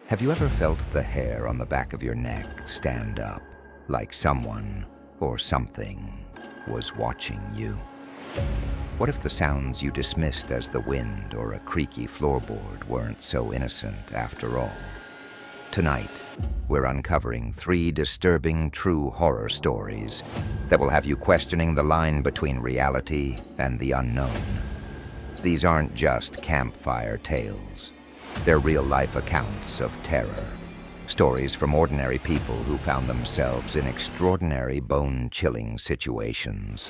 Have you ever felt the hair on the back of your neck stand up, like someone or something was watching you? What if the sounds you dismissed as the wind or a creaky floorboard weren't so innocent after all? Tonight, we're uncovering 3 disturbing true horror stories that will have you questioning the line between reality and the unknown. These aren't just campfire tales. They're real-life accounts of terror. Stories from ordinary people who found themselves in extraordinary, bone-chilling situations.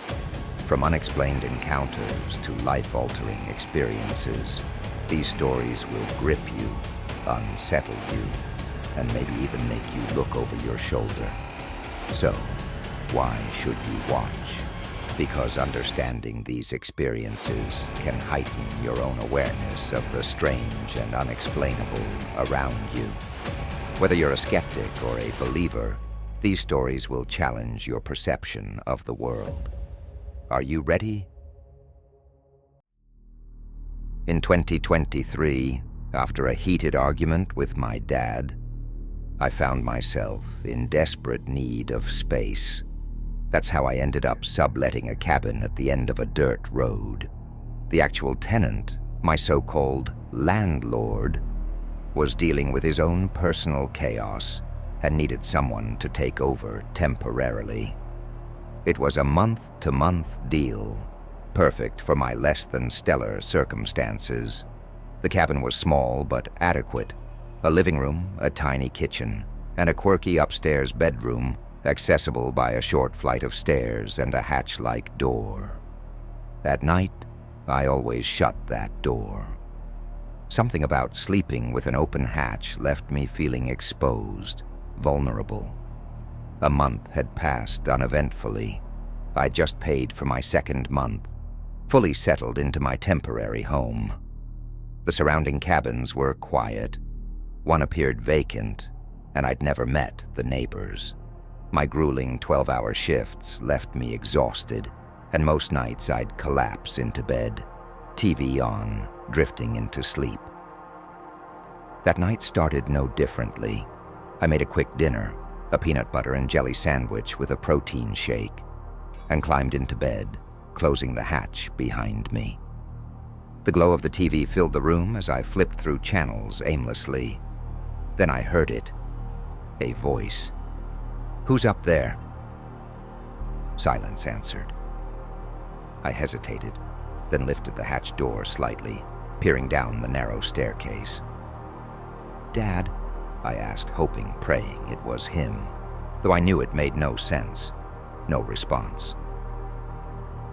From unexplained encounters to life-altering experiences, these stories will grip you, unsettle you, and maybe even make you look over your shoulder. So, why should you watch? Because understanding these experiences can heighten your own awareness of the strange and unexplainable around you. Whether you're a skeptic or a believer, these stories will challenge your perception of the world. Are you ready? In 2023, after a heated argument with my dad, I found myself in desperate need of space. That's how I ended up subletting a cabin at the end of a dirt road. The actual tenant, my so-called landlord, was dealing with his own personal chaos and needed someone to take over temporarily. It was a month-to-month deal, perfect for my less-than-stellar circumstances. The cabin was small but adequate. A living room, a tiny kitchen, and a quirky upstairs bedroom accessible by a short flight of stairs and a hatch-like door. At night, I always shut that door. Something about sleeping with an open hatch left me feeling exposed, vulnerable. A month had passed uneventfully. I'd just paid for my second month, fully settled into my temporary home. The surrounding cabins were quiet. One appeared vacant, and I'd never met the neighbors. My grueling 12-hour shifts left me exhausted, and most nights I'd collapse into bed, TV on, drifting into sleep. That night started no differently. I made a quick dinner, a peanut butter and jelly sandwich with a protein shake, and climbed into bed, closing the hatch behind me. The glow of the TV filled the room as I flipped through channels aimlessly. Then I heard it. A voice. "Who's up there?" Silence answered. I hesitated, then lifted the hatch door slightly, peering down the narrow staircase. "Dad?" I asked, hoping, praying it was him, though I knew it made no sense. No response.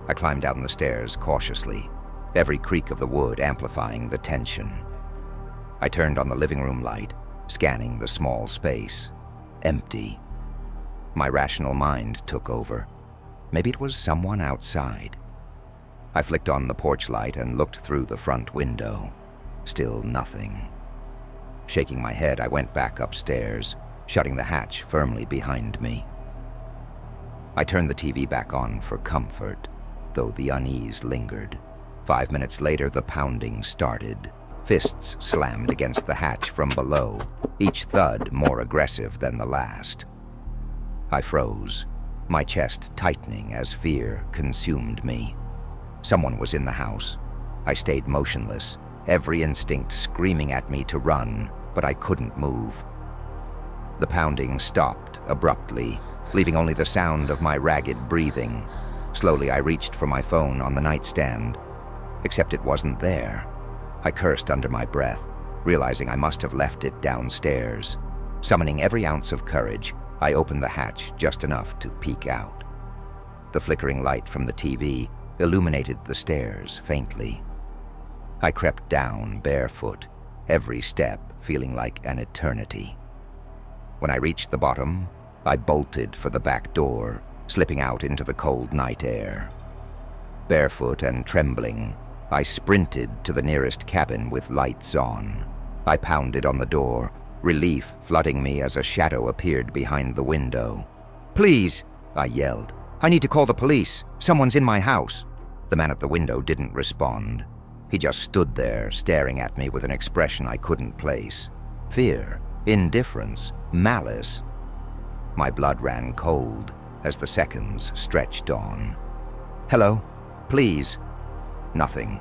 I climbed down the stairs cautiously, every creak of the wood amplifying the tension. I turned on the living room light, scanning the small space. Empty. My rational mind took over. Maybe it was someone outside. I flicked on the porch light and looked through the front window. Still nothing. Shaking my head, I went back upstairs, shutting the hatch firmly behind me. I turned the TV back on for comfort, though the unease lingered. 5 minutes later, the pounding started. Fists slammed against the hatch from below, each thud more aggressive than the last. I froze, my chest tightening as fear consumed me. Someone was in the house. I stayed motionless, every instinct screaming at me to run, but I couldn't move. The pounding stopped abruptly, leaving only the sound of my ragged breathing. Slowly, I reached for my phone on the nightstand, except it wasn't there. I cursed under my breath, realizing I must have left it downstairs. Summoning every ounce of courage, I opened the hatch just enough to peek out. The flickering light from the TV illuminated the stairs faintly. I crept down barefoot, every step feeling like an eternity. When I reached the bottom, I bolted for the back door, slipping out into the cold night air. Barefoot and trembling, I sprinted to the nearest cabin with lights on. I pounded on the door, relief flooding me as a shadow appeared behind the window. "Please," I yelled. "I need to call the police. Someone's in my house." The man at the window didn't respond. He just stood there, staring at me with an expression I couldn't place. Fear, indifference, malice. My blood ran cold as the seconds stretched on. "Hello? Please?" Nothing.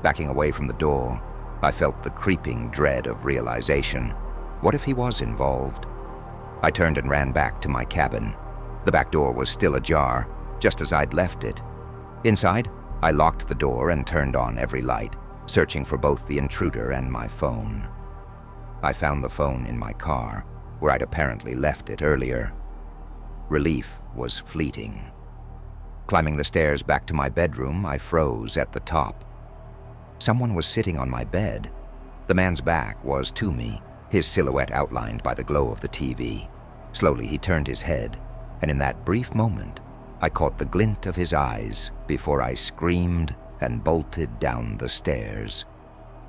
Backing away from the door, I felt the creeping dread of realization. What if he was involved? I turned and ran back to my cabin. The back door was still ajar, just as I'd left it. Inside, I locked the door and turned on every light, searching for both the intruder and my phone. I found the phone in my car, where I'd apparently left it earlier. Relief was fleeting. Climbing the stairs back to my bedroom, I froze at the top. Someone was sitting on my bed. The man's back was to me, his silhouette outlined by the glow of the TV. Slowly he turned his head, and in that brief moment, I caught the glint of his eyes before I screamed and bolted down the stairs.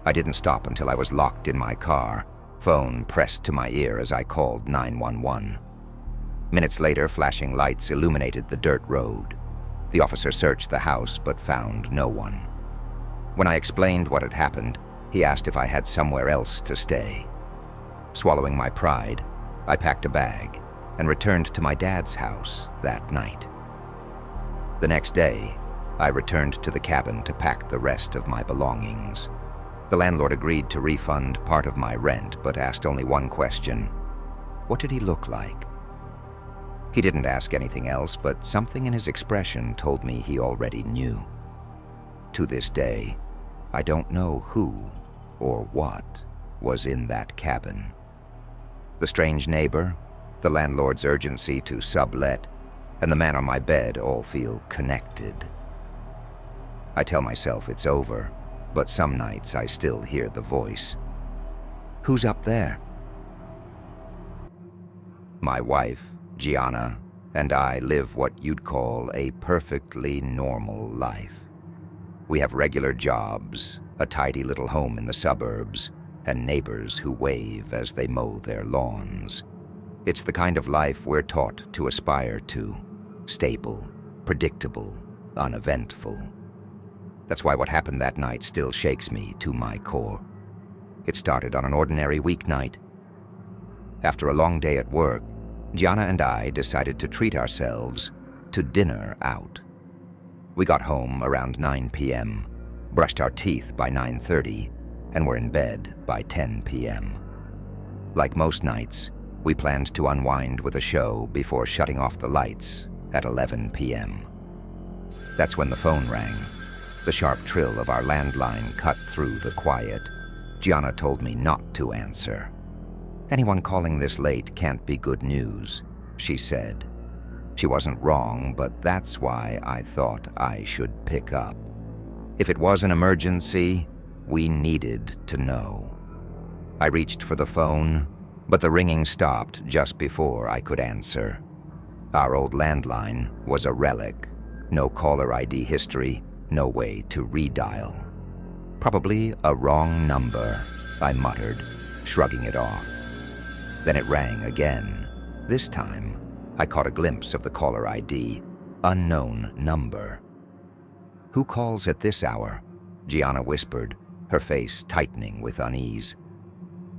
I didn't stop until I was locked in my car, phone pressed to my ear as I called 911. Minutes later, flashing lights illuminated the dirt road. The officer searched the house but found no one. When I explained what had happened, he asked if I had somewhere else to stay. Swallowing my pride, I packed a bag and returned to my dad's house that night. The next day, I returned to the cabin to pack the rest of my belongings. The landlord agreed to refund part of my rent, but asked only one question: what did he look like? He didn't ask anything else, but something in his expression told me he already knew. To this day, I don't know who or what was in that cabin. The strange neighbor, the landlord's urgency to sublet, and the man on my bed all feel connected. I tell myself it's over, but some nights I still hear the voice. "Who's up there?" My wife, Gianna, and I live what you'd call a perfectly normal life. We have regular jobs, a tidy little home in the suburbs, and neighbors who wave as they mow their lawns. It's the kind of life we're taught to aspire to: stable, predictable, uneventful. That's why what happened that night still shakes me to my core. It started on an ordinary weeknight. After a long day at work, Gianna and I decided to treat ourselves to dinner out. We got home around 9 p.m., brushed our teeth by 9:30, and were in bed by 10 p.m. Like most nights, we planned to unwind with a show before shutting off the lights at 11 p.m. That's when the phone rang. The sharp trill of our landline cut through the quiet. Gianna told me not to answer. "Anyone calling this late can't be good news," she said. She wasn't wrong, but that's why I thought I should pick up. If it was an emergency, we needed to know. I reached for the phone, but the ringing stopped just before I could answer. Our old landline was a relic. No caller ID history, no way to redial. "Probably a wrong number," I muttered, shrugging it off. Then it rang again. This time, I caught a glimpse of the caller ID, unknown number. "Who calls at this hour?" Gianna whispered, her face tightening with unease.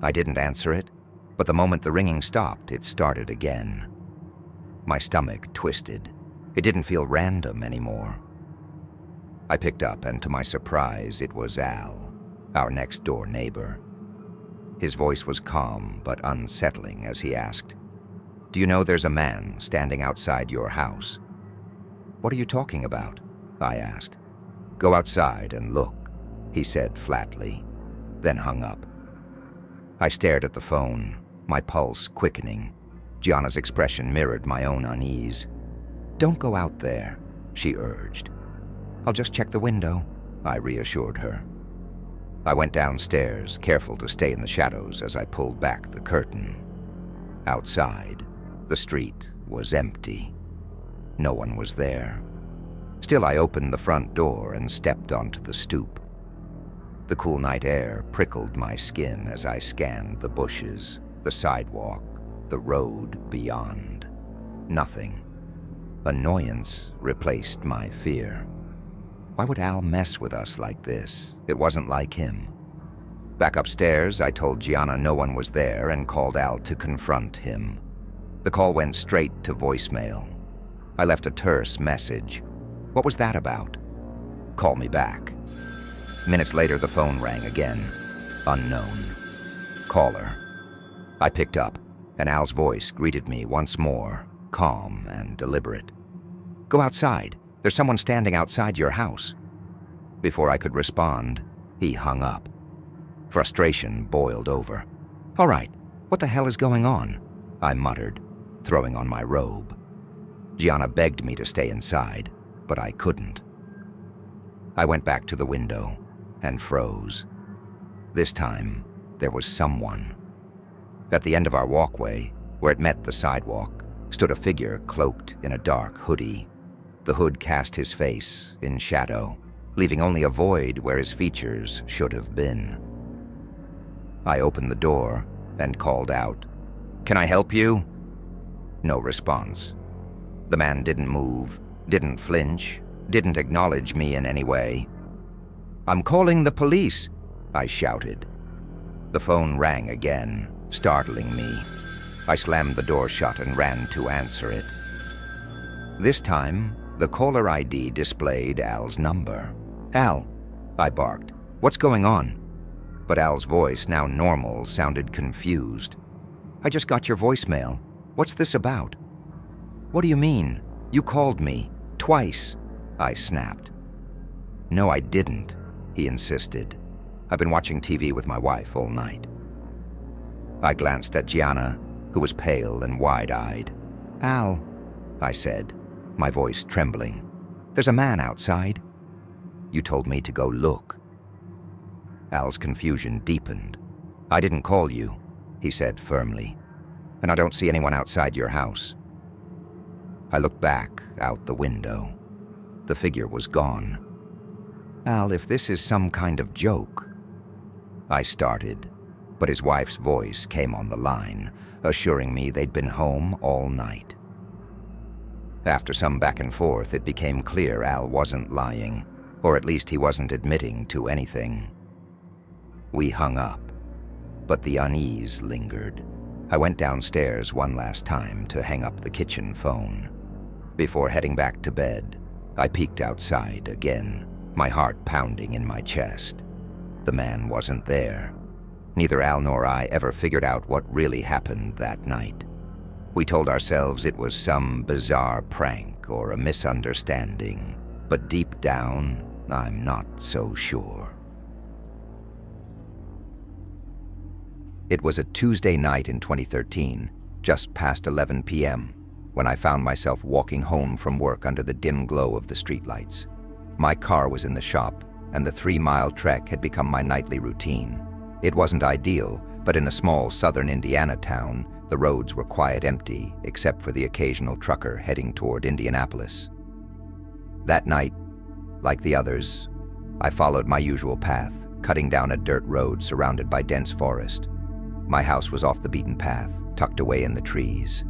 I didn't answer it, but the moment the ringing stopped, it started again. My stomach twisted. It didn't feel random anymore. I picked up, and to my surprise, it was Al, our next-door neighbor. His voice was calm but unsettling as he asked, "Do you know there's a man standing outside your house?" "What are you talking about?" I asked. "Go outside and look," he said flatly, then hung up. I stared at the phone, my pulse quickening. Gianna's expression mirrored my own unease. "Don't go out there," she urged. "I'll just check the window," I reassured her. I went downstairs, careful to stay in the shadows as I pulled back the curtain. Outside, the street was empty. No one was there. Still, I opened the front door and stepped onto the stoop. The cool night air prickled my skin as I scanned the bushes, the sidewalk, the road beyond. Nothing. Annoyance replaced my fear. Why would Al mess with us like this? It wasn't like him. Back upstairs, I told Gianna no one was there and called Al to confront him. The call went straight to voicemail. I left a terse message. What was that about? Call me back. Minutes later, the phone rang again. Unknown. Caller. I picked up, and Al's voice greeted me once more, calm and deliberate. Go outside. There's someone standing outside your house. Before I could respond, he hung up. Frustration boiled over. All right, what the hell is going on? I muttered, throwing on my robe. Gianna begged me to stay inside, but I couldn't. I went back to the window and froze. This time, there was someone. At the end of our walkway, where it met the sidewalk, stood a figure cloaked in a dark hoodie. The hood cast his face in shadow, leaving only a void where his features should have been. I opened the door and called out, "Can I help you?" No response. The man didn't move, didn't flinch, didn't acknowledge me in any way. "I'm calling the police," I shouted. The phone rang again, startling me. I slammed the door shut and ran to answer it. This time, the caller ID displayed Al's number. "Al," I barked, "what's going on?" But Al's voice, now normal, sounded confused. "I just got your voicemail. What's this about?" "What do you mean? You called me. Twice," I snapped. "No, I didn't," he insisted. "I've been watching TV with my wife all night." I glanced at Gianna, who was pale and wide-eyed. "Al," I said, my voice trembling, "there's a man outside." "You told me to go look." Al's confusion deepened. "I didn't call you," he said firmly, "and I don't see anyone outside your house." I looked back out the window. The figure was gone. "Al, if this is some kind of joke..." I started, but his wife's voice came on the line, assuring me they'd been home all night. After some back and forth, it became clear Al wasn't lying, or at least he wasn't admitting to anything. We hung up, but the unease lingered. I went downstairs one last time to hang up the kitchen phone. Before heading back to bed, I peeked outside again, my heart pounding in my chest. The man wasn't there. Neither Al nor I ever figured out what really happened that night. We told ourselves it was some bizarre prank or a misunderstanding, but deep down, I'm not so sure. It was a Tuesday night in 2013, just past 11 p.m., when I found myself walking home from work under the dim glow of the streetlights. My car was in the shop, and the 3-mile trek had become my nightly routine. It wasn't ideal, but in a small southern Indiana town, the roads were quiet empty, except for the occasional trucker heading toward Indianapolis. That night, like the others, I followed my usual path, cutting down a dirt road surrounded by dense forest. My house was off the beaten path, tucked away in the trees.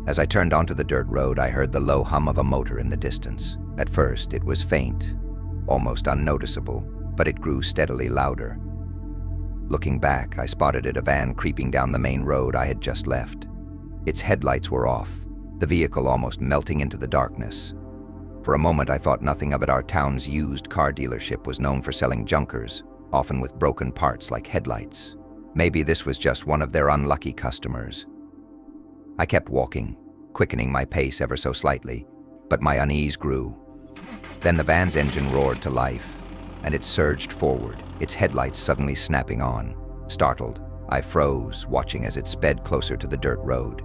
As I turned onto the dirt road, I heard the low hum of a motor in the distance. At first, it was faint, almost unnoticeable, but it grew steadily louder. Looking back, I spotted a van creeping down the main road I had just left. Its headlights were off, the vehicle almost melting into the darkness. For a moment, I thought nothing of it. Our town's used car dealership was known for selling junkers, often with broken parts like headlights. Maybe this was just one of their unlucky customers. I kept walking, quickening my pace ever so slightly, but my unease grew. Then the van's engine roared to life, and it surged forward, its headlights suddenly snapping on. Startled, I froze, watching as it sped closer to the dirt road.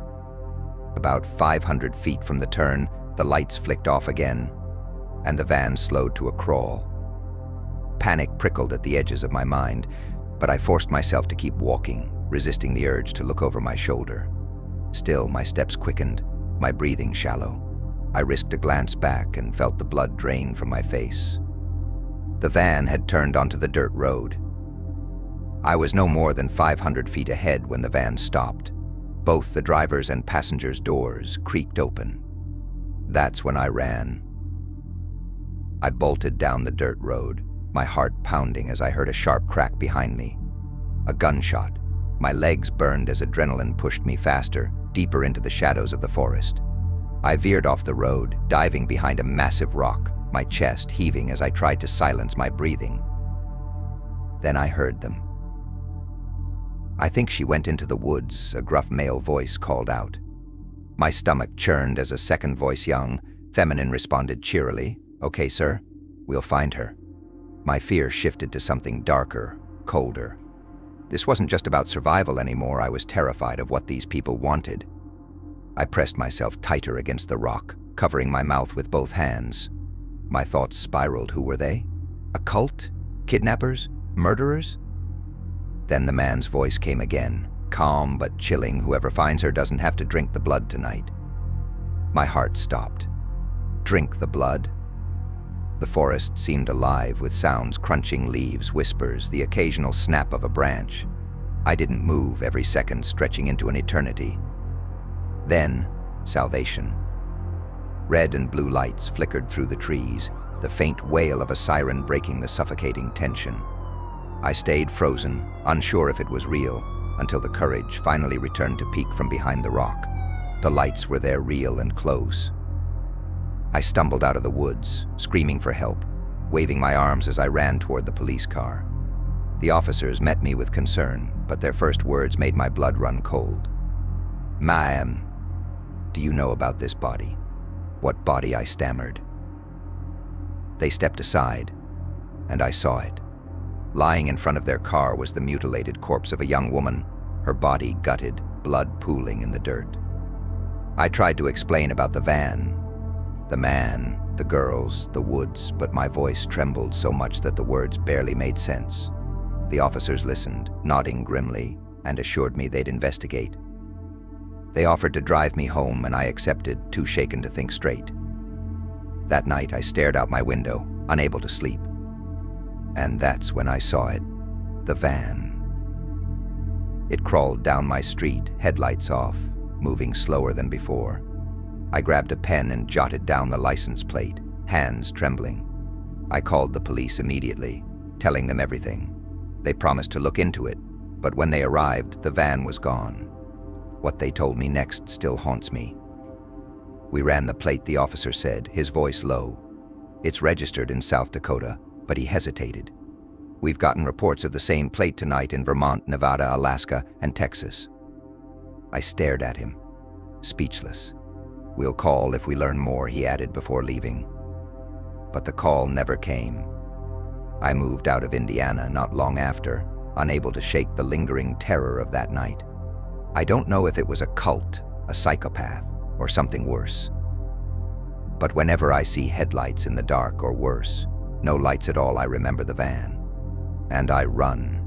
About 500 feet from the turn, the lights flicked off again, and the van slowed to a crawl. Panic prickled at the edges of my mind, but I forced myself to keep walking, resisting the urge to look over my shoulder. Still, my steps quickened, my breathing shallow. I risked a glance back and felt the blood drain from my face. The van had turned onto the dirt road. I was no more than 500 feet ahead when the van stopped. Both the driver's and passenger's doors creaked open. That's when I ran. I bolted down the dirt road, my heart pounding as I heard a sharp crack behind me. A gunshot. My legs burned as adrenaline pushed me faster, deeper into the shadows of the forest. I veered off the road, diving behind a massive rock, my chest heaving as I tried to silence my breathing. Then I heard them. "I think she went into the woods," a gruff male voice called out. My stomach churned as a second voice, young, feminine, responded cheerily, "Okay, sir, we'll find her." My fear shifted to something darker, colder. This wasn't just about survival anymore. I was terrified of what these people wanted. I pressed myself tighter against the rock, covering my mouth with both hands. My thoughts spiraled. Who were they? A cult? Kidnappers? Murderers? Then the man's voice came again, calm but chilling. "Whoever finds her doesn't have to drink the blood tonight." My heart stopped. Drink the blood? The forest seemed alive with sounds, crunching leaves, whispers, the occasional snap of a branch. I didn't move, every second stretching into an eternity. Then, salvation. Red and blue lights flickered through the trees, the faint wail of a siren breaking the suffocating tension. I stayed frozen, unsure if it was real, until the courage finally returned to peek from behind the rock. The lights were there, real and close. I stumbled out of the woods, screaming for help, waving my arms as I ran toward the police car. The officers met me with concern, but their first words made my blood run cold. "Ma'am, do you know about this body?" "What body?" I stammered. They stepped aside, and I saw it. Lying in front of their car was the mutilated corpse of a young woman, her body gutted, blood pooling in the dirt. I tried to explain about the van, the man, the girls, the woods, but my voice trembled so much that the words barely made sense. The officers listened, nodding grimly, and assured me they'd investigate. They offered to drive me home, and I accepted, too shaken to think straight. That night, I stared out my window, unable to sleep. And that's when I saw it, the van. It crawled down my street, headlights off, moving slower than before. I grabbed a pen and jotted down the license plate, hands trembling. I called the police immediately, telling them everything. They promised to look into it, but when they arrived, the van was gone. What they told me next still haunts me. "We ran the plate," the officer said, his voice low. "It's registered in South Dakota," but he hesitated. "We've gotten reports of the same plate tonight in Vermont, Nevada, Alaska, and Texas." I stared at him, speechless. "We'll call if we learn more," he added before leaving. But the call never came. I moved out of Indiana not long after, unable to shake the lingering terror of that night. I don't know if it was a cult, a psychopath, or something worse. But whenever I see headlights in the dark or worse, no lights at all, I remember the van. And I run.